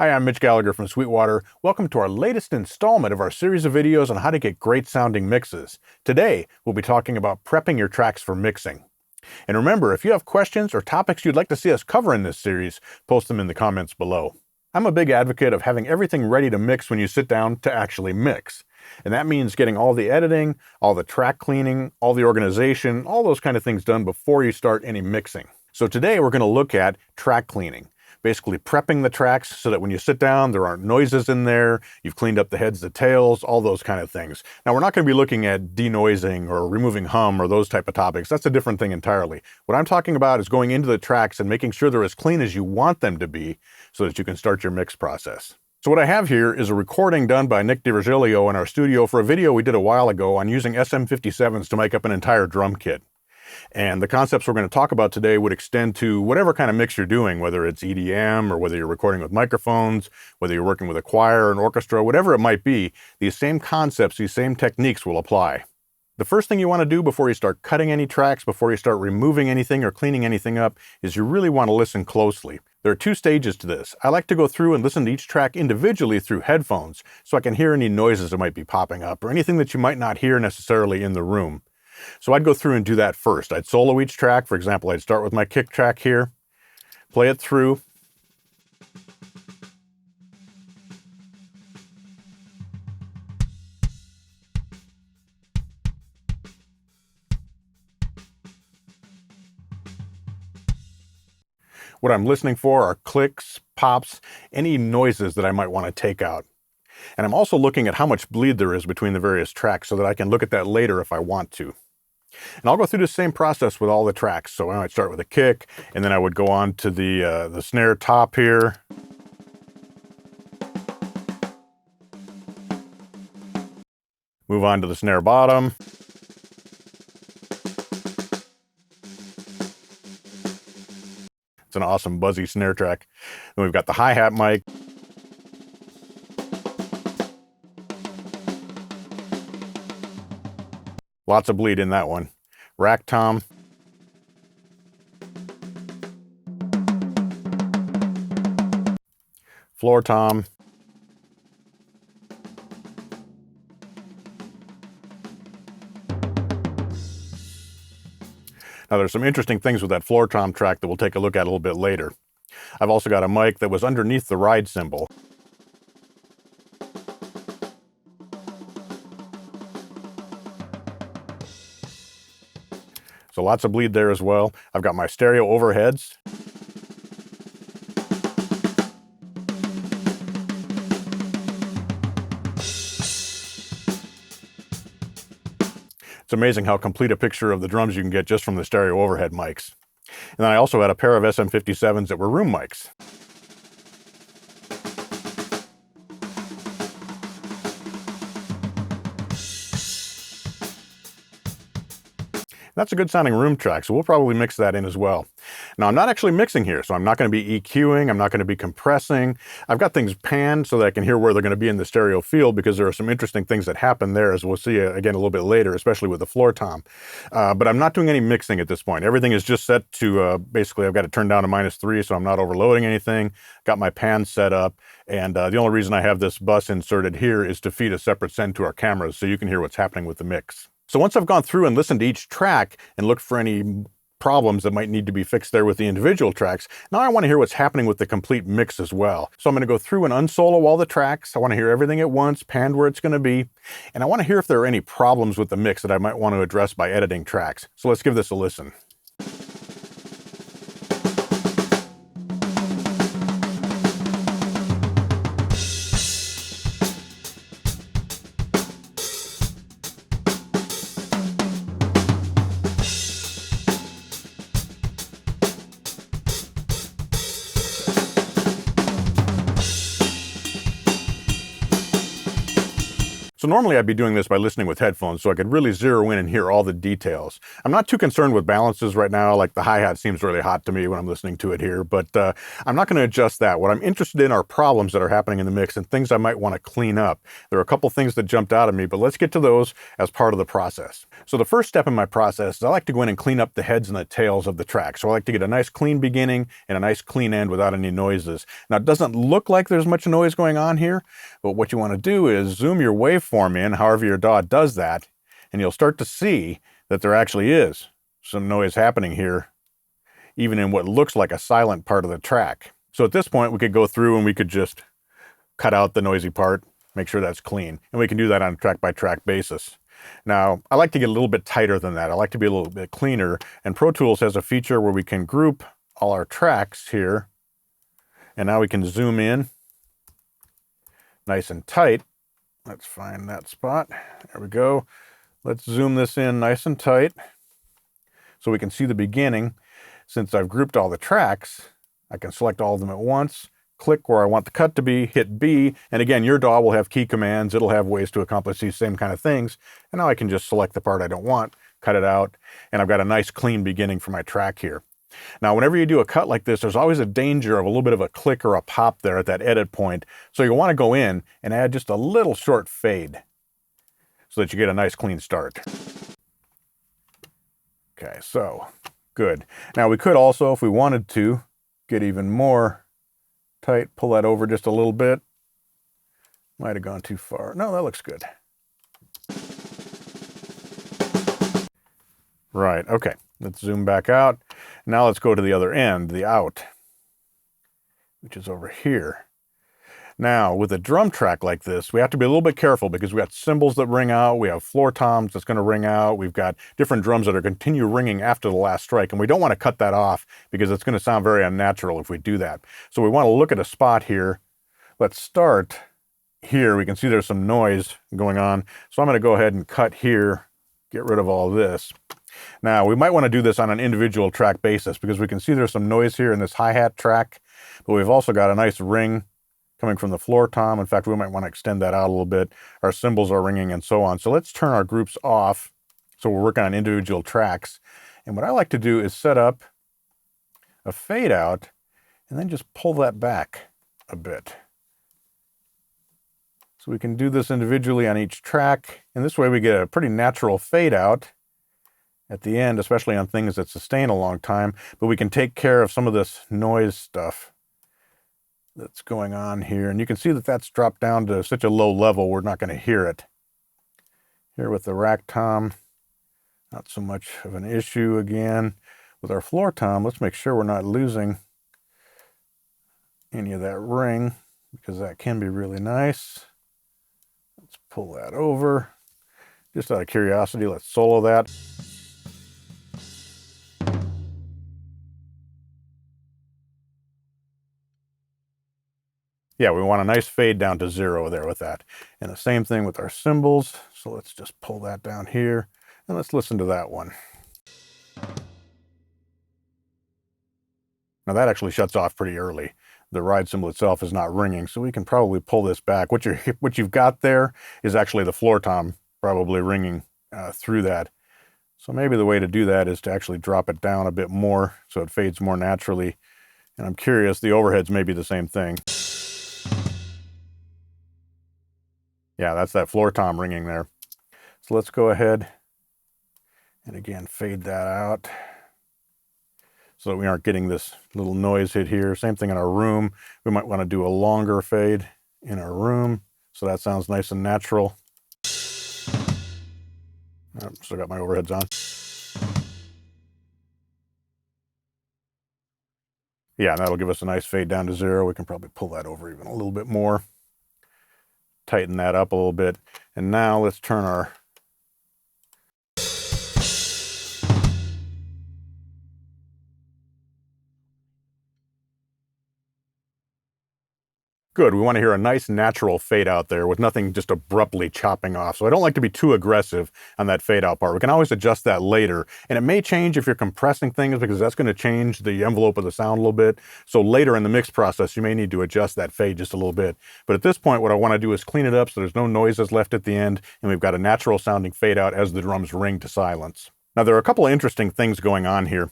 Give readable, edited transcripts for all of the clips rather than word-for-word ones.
Hi, I'm Mitch Gallagher from Sweetwater. Welcome to our latest installment of our series of videos on how to get great sounding mixes. Today, we'll be talking about prepping your tracks for mixing. And remember, if you have questions or topics you'd like to see us cover in this series, post them in the comments below. I'm a big advocate of having everything ready to mix when you sit down to actually mix. And that means getting all the editing, all the track cleaning, all the organization, all those kind of things done before you start any mixing. So today we're going to look at track cleaning. Basically prepping the tracks so that when you sit down, there aren't noises in there, you've cleaned up the heads, the tails, all those kind of things. Now, we're not going to be looking at denoising or removing hum or those type of topics. That's a different thing entirely. What I'm talking about is going into the tracks and making sure they're as clean as you want them to be so that you can start your mix process. So what I have here is a recording done by Nick DiVirgilio in our studio for a video we did a while ago on using SM57s to make up an entire drum kit. And the concepts we're going to talk about today would extend to whatever kind of mix you're doing, whether it's EDM or whether you're recording with microphones, whether you're working with a choir or an orchestra, whatever it might be, these same concepts, these same techniques will apply. The first thing you want to do before you start cutting any tracks, before you start removing anything or cleaning anything up, is you really want to listen closely. There are two stages to this. I like to go through and listen to each track individually through headphones so I can hear any noises that might be popping up or anything that you might not hear necessarily in the room. So I'd go through and do that first. I'd solo each track. For example, I'd start with my kick track here, play it through. What I'm listening for are clicks, pops, any noises that I might want to take out. And I'm also looking at how much bleed there is between the various tracks so that I can look at that later if I want to. And I'll go through the same process with all the tracks. So I might start with a kick, and then I would go on to the snare top here. Move on to the snare bottom. It's an awesome buzzy snare track. Then we've got the hi-hat mic. Lots of bleed in that one. Rack tom. Floor tom. Now there's some interesting things with that floor tom track that we'll take a look at a little bit later. I've also got a mic that was underneath the ride cymbal. So lots of bleed there as well. I've got my stereo overheads. It's amazing how complete a picture of the drums you can get just from the stereo overhead mics. And then I also had a pair of SM57s that were room mics. That's a good sounding room track, so we'll probably mix that in as well. Now, I'm not actually mixing here, so I'm not going to be EQing, I'm not going to be compressing. I've got things panned so that I can hear where they're going to be in the stereo field because there are some interesting things that happen there, as we'll see again a little bit later, especially with the floor tom. But I'm not doing any mixing at this point. Everything is just set to, basically I've got it turned down to -3, so I'm not overloading anything. Got my pan set up, and the only reason I have this bus inserted here is to feed a separate send to our cameras so you can hear what's happening with the mix. So once I've gone through and listened to each track and looked for any problems that might need to be fixed there with the individual tracks, now I want to hear what's happening with the complete mix as well. So I'm going to go through and unsolo all the tracks. I want to hear everything at once, panned where it's going to be, and I want to hear if there are any problems with the mix that I might want to address by editing tracks. So let's give this a listen. So normally I'd be doing this by listening with headphones so I could really zero in and hear all the details. I'm not too concerned with balances right now, like the hi-hat seems really hot to me when I'm listening to it here, but I'm not going to adjust that. What I'm interested in are problems that are happening in the mix and things I might want to clean up. There are a couple things that jumped out at me, but let's get to those as part of the process. So the first step in my process is I like to go in and clean up the heads and the tails of the track. So I like to get a nice clean beginning and a nice clean end without any noises. Now it doesn't look like there's much noise going on here, but what you want to do is zoom your waveform in, however your DAW does that, and you'll start to see that there actually is some noise happening here, even in what looks like a silent part of the track. So at this point, we could go through and we could just cut out the noisy part, make sure that's clean. And we can do that on a track-by-track basis. Now, I like to get a little bit tighter than that. I like to be a little bit cleaner. And Pro Tools has a feature where we can group all our tracks here. And now we can zoom in nice and tight. Let's find that spot. There we go. Let's zoom this in nice and tight so we can see the beginning. Since I've grouped all the tracks, I can select all of them at once, click where I want the cut to be, hit B, and again, your DAW will have key commands. It'll have ways to accomplish these same kind of things. And now I can just select the part I don't want, cut it out, and I've got a nice clean beginning for my track here. Now, whenever you do a cut like this, there's always a danger of a little bit of a click or a pop there at that edit point. So you'll want to go in and add just a little short fade so that you get a nice clean start. Okay, so good. Now we could also, if we wanted to, get even more tight, pull that over just a little bit. Might have gone too far. No, that looks good. Right, okay. Let's zoom back out. Now let's go to the other end, the out, which is over here. Now, with a drum track like this, we have to be a little bit careful because we got cymbals that ring out, we have floor toms that's going to ring out, we've got different drums that are continue ringing after the last strike, and we don't want to cut that off because it's going to sound very unnatural if we do that. So we want to look at a spot here. Let's start here. We can see there's some noise going on. So I'm going to go ahead and cut here, get rid of all this. Now, we might want to do this on an individual track basis because we can see there's some noise here in this hi-hat track, but we've also got a nice ring coming from the floor tom. In fact, we might want to extend that out a little bit. Our cymbals are ringing and so on. So let's turn our groups off. So we're working on individual tracks. And what I like to do is set up a fade out and then just pull that back a bit. So we can do this individually on each track. And this way we get a pretty natural fade out at the end, especially on things that sustain a long time, but we can take care of some of this noise stuff that's going on here. And you can see that that's dropped down to such a low level, we're not going to hear it. Here with the rack tom, not so much of an issue again. With our floor tom, let's make sure we're not losing any of that ring because that can be really nice. Let's pull that over. Just out of curiosity, let's solo that. Yeah, we want a nice fade down to 0 there with that. And the same thing with our cymbals. So let's just pull that down here and let's listen to that one. Now that actually shuts off pretty early. The ride cymbal itself is not ringing, so we can probably pull this back. What you've got there is actually the floor tom probably ringing through that. So maybe the way to do that is to actually drop it down a bit more so it fades more naturally. And I'm curious, the overheads may be the same thing. Yeah, that's that floor tom ringing there. So let's go ahead and again fade that out so that we aren't getting this little noise hit here. Same thing in our room. We might want to do a longer fade in our room so that sounds nice and natural. Still got my overheads on. Yeah, and that'll give us a nice fade down to 0. We can probably pull that over even a little bit more. Tighten that up a little bit. And now let's turn our Good. We want to hear a nice natural fade out there with nothing just abruptly chopping off. So I don't like to be too aggressive on that fade out part. We can always adjust that later. And it may change if you're compressing things, because that's going to change the envelope of the sound a little bit. So later in the mix process, you may need to adjust that fade just a little bit. But at this point, what I want to do is clean it up so there's no noises left at the end, and we've got a natural sounding fade out as the drums ring to silence. Now, there are a couple of interesting things going on here.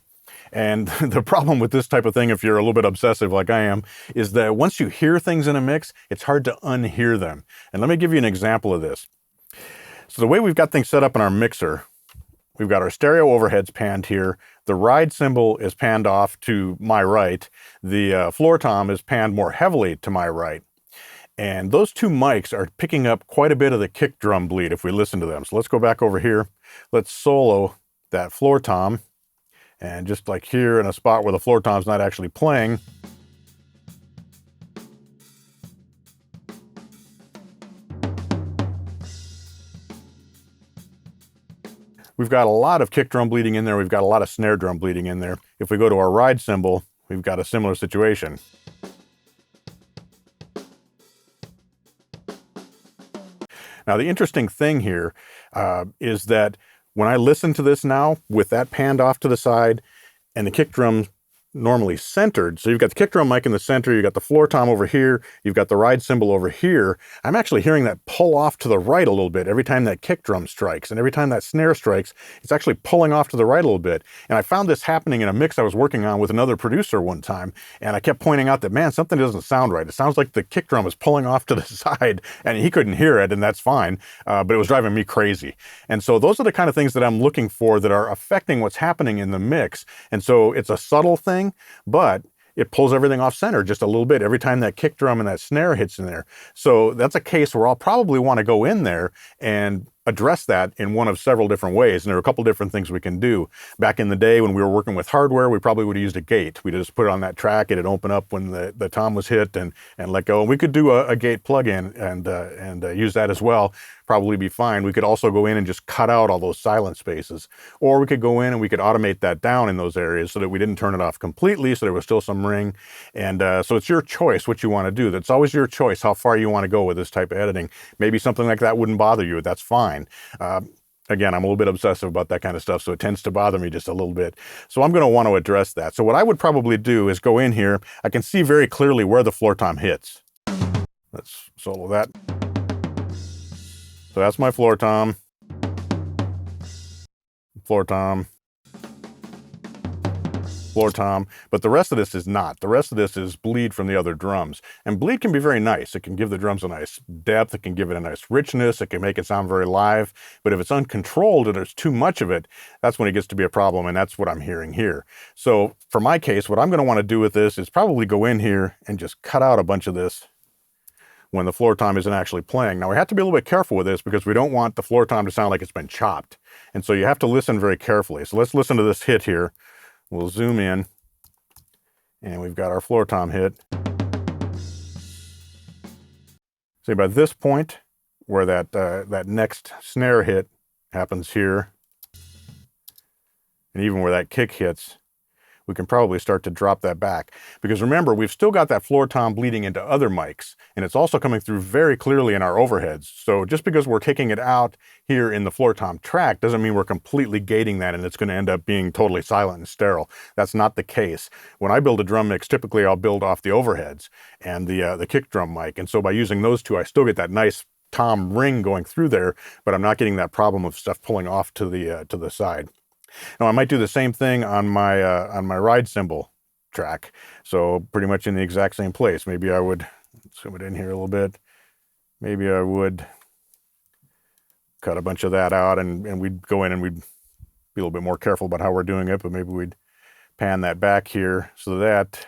And the problem with this type of thing, if you're a little bit obsessive like I am, is that once you hear things in a mix, it's hard to unhear them. And let me give you an example of this. So the way we've got things set up in our mixer, we've got our stereo overheads panned here. The ride cymbal is panned off to my right. The floor tom is panned more heavily to my right. And those two mics are picking up quite a bit of the kick drum bleed if we listen to them. So let's go back over here. Let's solo that floor tom. And just like here in a spot where the floor tom's not actually playing, we've got a lot of kick drum bleeding in there. We've got a lot of snare drum bleeding in there. If we go to our ride cymbal, we've got a similar situation. Now, the interesting thing here is that when I listen to this now, with that panned off to the side and the kick drum normally centered, so you've got the kick drum mic in the center, you've got the floor tom over here, you've got the ride cymbal over here, I'm actually hearing that pull off to the right a little bit every time that kick drum strikes, and every time that snare strikes, it's actually pulling off to the right a little bit. And I found this happening in a mix I was working on with another producer one time, and I kept pointing out that, man, something doesn't sound right. It sounds like the kick drum is pulling off to the side, and he couldn't hear it, and that's fine, but it was driving me crazy. And so those are the kind of things that I'm looking for that are affecting what's happening in the mix. And so it's a subtle thing, but it pulls everything off center just a little bit every time that kick drum and that snare hits in there. So that's a case where I'll probably want to go in there and address that in one of several different ways. And there are a couple different things we can do. Back in the day when we were working with hardware, we probably would have used a gate. We'd just put it on that track, it'd open up when the tom was hit and let go. And we could do a gate plug-in and use that as well. Probably be fine. We could also go in and just cut out all those silent spaces. Or we could go in and we could automate that down in those areas so that we didn't turn it off completely, so there was still some ring. And so it's your choice what you want to do. That's always your choice how far you want to go with this type of editing. Maybe something like that wouldn't bother you. That's fine. Again, I'm a little bit obsessive about that kind of stuff, so it tends to bother me just a little bit. So I'm going to want to address that. So what I would probably do is go in here. I can see very clearly where the floor tom hits. Let's solo that. So that's my floor tom, floor tom, floor tom, but the rest of this is not. The rest of this is bleed from the other drums. And bleed can be very nice. It can give the drums a nice depth, it can give it a nice richness, it can make it sound very live, but if it's uncontrolled and there's too much of it, that's when it gets to be a problem, and that's what I'm hearing here. So for my case, what I'm going to want to do with this is probably go in here and just cut out a bunch of this when the floor tom isn't actually playing. Now we have to be a little bit careful with this because we don't want the floor tom to sound like it's been chopped. And so you have to listen very carefully. So let's listen to this hit here. We'll zoom in and we've got our floor tom hit. See, by this point where that next snare hit happens here, and even where that kick hits, we can probably start to drop that back. Because remember, we've still got that floor tom bleeding into other mics, and it's also coming through very clearly in our overheads. So just because we're taking it out here in the floor tom track doesn't mean we're completely gating that and it's going to end up being totally silent and sterile. That's not the case. When I build a drum mix, typically I'll build off the overheads and the kick drum mic. And so by using those two, I still get that nice tom ring going through there, but I'm not getting that problem of stuff pulling off to the side. Now I might do the same thing on my ride cymbal track. So pretty much in the exact same place. Maybe I would zoom it in here a little bit. Maybe I would cut a bunch of that out and we'd go in and we'd be a little bit more careful about how we're doing it, but maybe we'd pan that back here so that.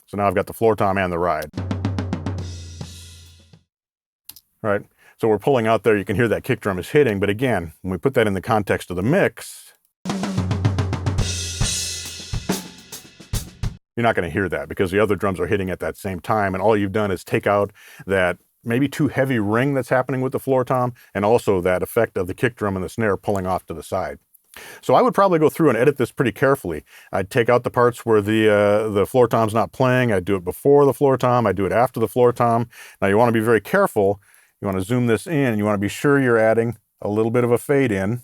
So now I've got the floor tom and the ride. All right. So we're pulling out there, you can hear that kick drum is hitting, but again, when we put that in the context of the mix, you're not going to hear that because the other drums are hitting at that same time, and all you've done is take out that maybe too heavy ring that's happening with the floor tom, and also that effect of the kick drum and the snare pulling off to the side. So I would probably go through and edit this pretty carefully. I'd take out the parts where the floor tom's not playing. I'd do it before the floor tom. I'd do it after the floor tom. Now you want to be very careful. You want to zoom this in, and you want to be sure you're adding a little bit of a fade in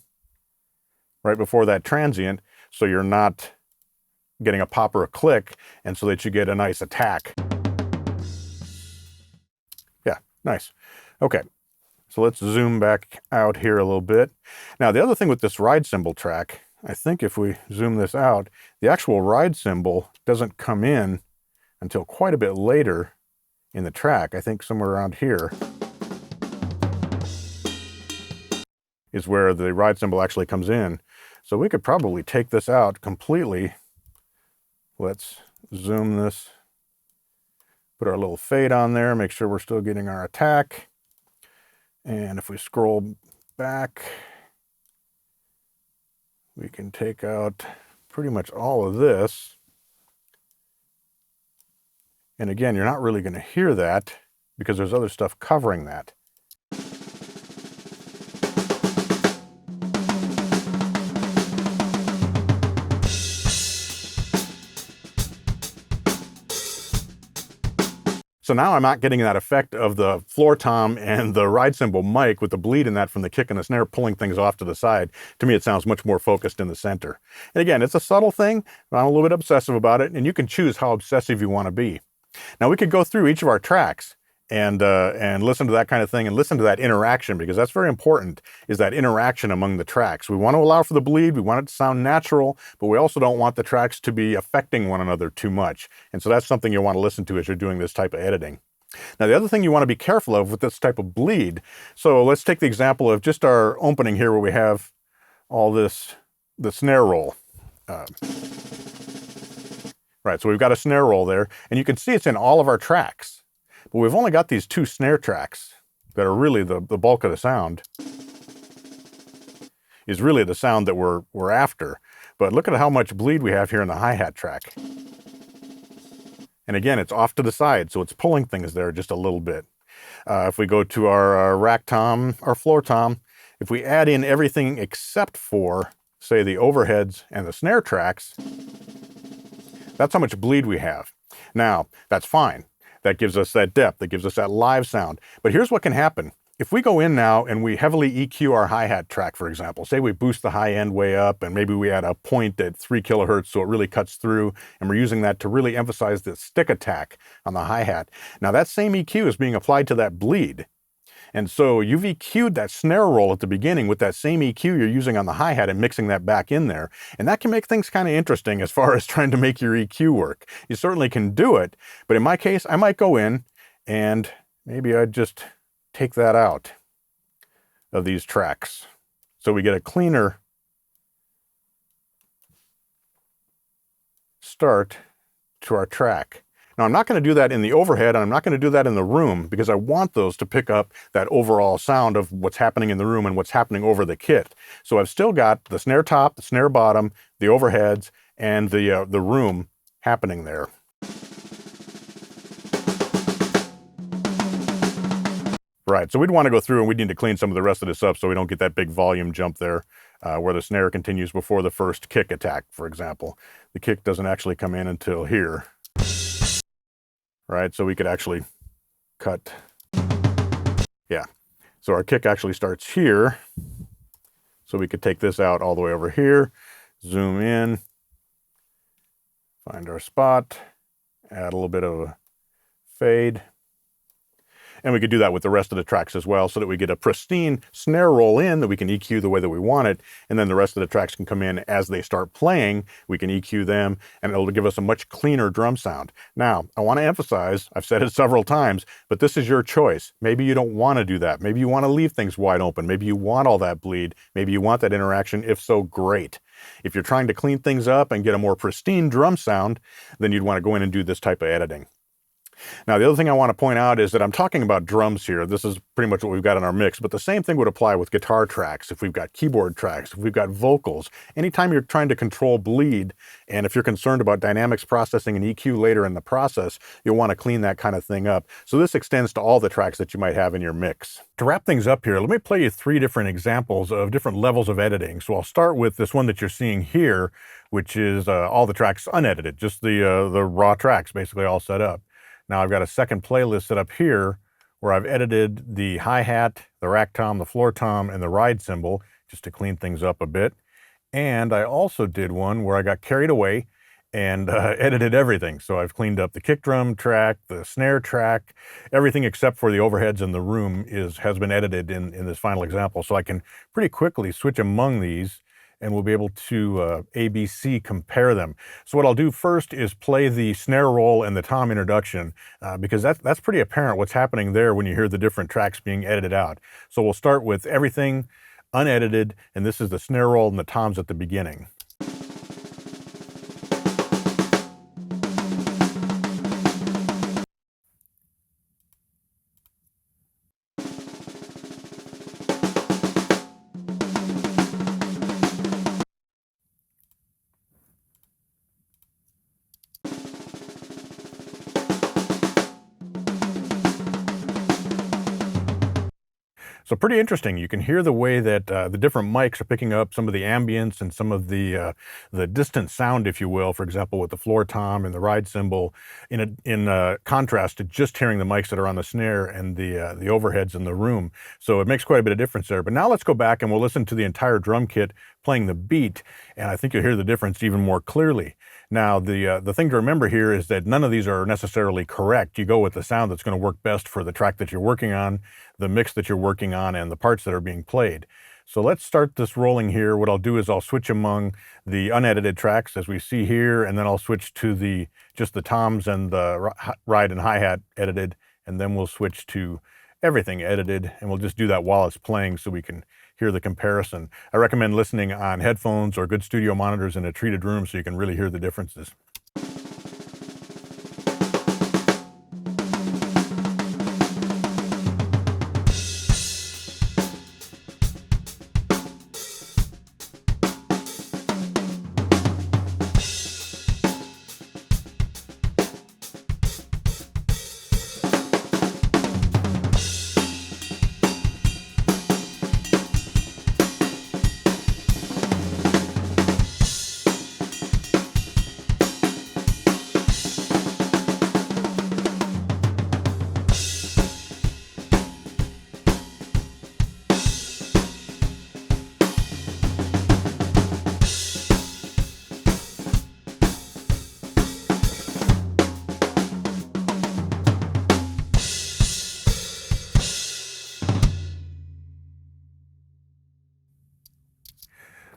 right before that transient, so you're not getting a pop or a click, and so that you get a nice attack. Yeah, nice. Okay. So let's zoom back out here a little bit. Now, the other thing with this ride cymbal track, I think if we zoom this out, the actual ride cymbal doesn't come in until quite a bit later in the track. I think somewhere around here is where the ride cymbal actually comes in. So we could probably take this out completely. Let's zoom this, put our little fade on there, make sure we're still getting our attack. And if we scroll back, we can take out pretty much all of this. And again, you're not really going to hear that because there's other stuff covering that. So now I'm not getting that effect of the floor tom and the ride cymbal mic with the bleed in that from the kick and the snare pulling things off to the side. To me, it sounds much more focused in the center. And again, it's a subtle thing, but I'm a little bit obsessive about it, and you can choose how obsessive you want to be. Now we could go through each of our tracks and listen to that kind of thing and listen to that interaction, because that's very important, is that interaction among the tracks. We want to allow for the bleed, we want it to sound natural, but we also don't want the tracks to be affecting one another too much. And so that's something you'll want to listen to as you're doing this type of editing. Now the other thing you want to be careful of with this type of bleed, so let's take the example of just our opening here where we have all this, the snare roll. Right, so we've got a snare roll there, and you can see it's in all of our tracks. But we've only got these two snare tracks that are really the bulk of the sound, is really the sound that we're after. But look at how much bleed we have here in the hi-hat track. And again, it's off to the side, so it's pulling things there just a little bit. If we go to our rack tom, our floor tom, if we add in everything except for, say, the overheads and the snare tracks, that's how much bleed we have. Now, that's fine. That gives us that depth, that gives us that live sound. But here's what can happen. If we go in now and we heavily EQ our hi-hat track, for example, say we boost the high end way up and maybe we add a point at 3 kilohertz so it really cuts through, and we're using that to really emphasize the stick attack on the hi-hat. Now that same EQ is being applied to that bleed. And so you've EQ'd that snare roll at the beginning with that same EQ you're using on the hi-hat and mixing that back in there. And that can make things kind of interesting as far as trying to make your EQ work. You certainly can do it, but in my case, I might go in and maybe I'd just take that out of these tracks so we get a cleaner start to our track. Now, I'm not going to do that in the overhead, and I'm not going to do that in the room, because I want those to pick up that overall sound of what's happening in the room and what's happening over the kit. So I've still got the snare top, the snare bottom, the overheads, and the room happening there. Right, so we'd want to go through and we'd need to clean some of the rest of this up so we don't get that big volume jump there where the snare continues before the first kick attack, for example. The kick doesn't actually come in until here. Right, so we could actually cut. Yeah, so our kick actually starts here. So we could take this out all the way over here, zoom in, find our spot, add a little bit of a fade. And we could do that with the rest of the tracks as well, so that we get a pristine snare roll in that we can EQ the way that we want it, and then the rest of the tracks can come in as they start playing. We can EQ them, and it'll give us a much cleaner drum sound. Now, I want to emphasize, I've said it several times, but this is your choice. Maybe you don't want to do that. Maybe you want to leave things wide open. Maybe you want all that bleed. Maybe you want that interaction. If so, great. If you're trying to clean things up and get a more pristine drum sound, then you'd want to go in and do this type of editing. Now, the other thing I want to point out is that I'm talking about drums here. This is pretty much what we've got in our mix, but the same thing would apply with guitar tracks, if we've got keyboard tracks, if we've got vocals. Anytime you're trying to control bleed, and if you're concerned about dynamics processing and EQ later in the process, you'll want to clean that kind of thing up. So this extends to all the tracks that you might have in your mix. To wrap things up here, let me play you 3 different examples of different levels of editing. So I'll start with this one that you're seeing here, which is all the tracks unedited, just the raw tracks basically all set up. Now I've got a second playlist set up here where I've edited the hi-hat, the rack tom, the floor tom, and the ride cymbal just to clean things up a bit. And I also did one where I got carried away and edited everything. So I've cleaned up the kick drum track, the snare track, everything except for the overheads in the room has been edited in this final example. So I can pretty quickly switch among these and we'll be able to ABC compare them. So what I'll do first is play the snare roll and the tom introduction because that's pretty apparent what's happening there when you hear the different tracks being edited out. So we'll start with everything unedited, and this is the snare roll and the toms at the beginning. So pretty interesting. You can hear the way that the different mics are picking up some of the ambience and some of the distant sound, if you will. For example, with the floor tom and the ride cymbal, in contrast to just hearing the mics that are on the snare and the overheads in the room. So it makes quite a bit of difference there. But now let's go back and we'll listen to the entire drum kit playing the beat, and I think you'll hear the difference even more clearly. Now, the thing to remember here is that none of these are necessarily correct. You go with the sound that's going to work best for the track that you're working on, the mix that you're working on, and the parts that are being played. So let's start this rolling here. What I'll do is I'll switch among the unedited tracks as we see here, and then I'll switch to just the toms and the ride and hi-hat edited, and then we'll switch to everything edited, and we'll just do that while it's playing so we can hear the comparison. I recommend listening on headphones or good studio monitors in a treated room so you can really hear the differences.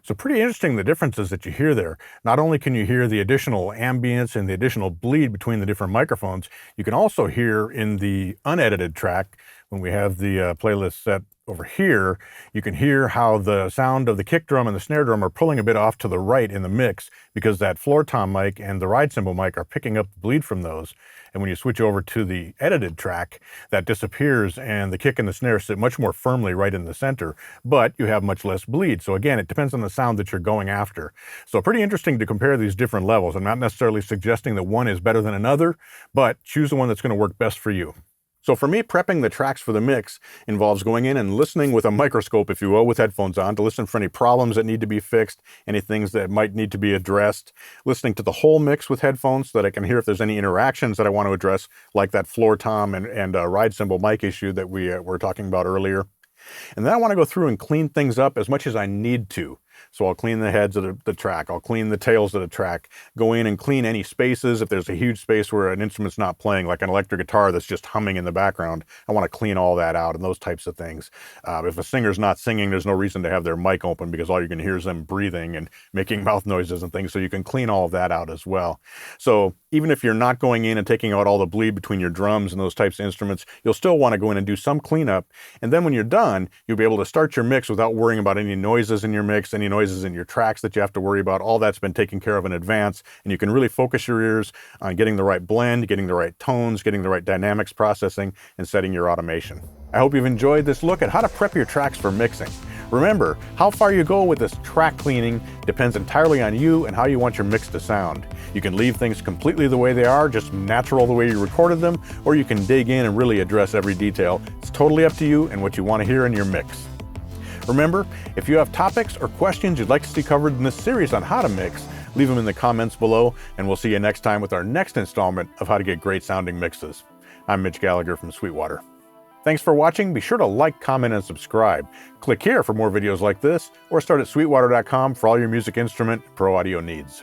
So pretty interesting the differences that you hear there. Not only can you hear the additional ambience and the additional bleed between the different microphones, you can also hear in the unedited track, when we have the playlist set over here, you can hear how the sound of the kick drum and the snare drum are pulling a bit off to the right in the mix because that floor tom mic and the ride cymbal mic are picking up the bleed from those. And when you switch over to the edited track, that disappears and the kick and the snare sit much more firmly right in the center, but you have much less bleed. So again, it depends on the sound that you're going after. So pretty interesting to compare these different levels. I'm not necessarily suggesting that one is better than another, but choose the one that's going to work best for you. So for me, prepping the tracks for the mix involves going in and listening with a microscope, if you will, with headphones on, to listen for any problems that need to be fixed, any things that might need to be addressed, listening to the whole mix with headphones so that I can hear if there's any interactions that I want to address, like that floor tom and ride cymbal mic issue that we were talking about earlier. And then I want to go through and clean things up as much as I need to. So I'll clean the heads of the track, I'll clean the tails of the track, go in and clean any spaces. If there's a huge space where an instrument's not playing, like an electric guitar that's just humming in the background, I want to clean all that out and those types of things. If a singer's not singing, there's no reason to have their mic open because all you're going to hear is them breathing and making mouth noises and things, so you can clean all of that out as well. So even if you're not going in and taking out all the bleed between your drums and those types of instruments, you'll still want to go in and do some cleanup. And then when you're done, you'll be able to start your mix without worrying about any noises in your mix, any noises in your tracks that you have to worry about. All that's been taken care of in advance, and you can really focus your ears on getting the right blend, getting the right tones, getting the right dynamics processing, and setting your automation. I hope you've enjoyed this look at how to prep your tracks for mixing. Remember, how far you go with this track cleaning depends entirely on you and how you want your mix to sound. You can leave things completely the way they are, just natural the way you recorded them, or you can dig in and really address every detail. It's totally up to you and what you want to hear in your mix. Remember, if you have topics or questions you'd like to see covered in this series on how to mix, leave them in the comments below, and we'll see you next time with our next installment of how to get great sounding mixes. I'm Mitch Gallagher from Sweetwater. Thanks for watching. Be sure to like, comment, and subscribe. Click here for more videos like this, or start at sweetwater.com for all your music instrument pro audio needs.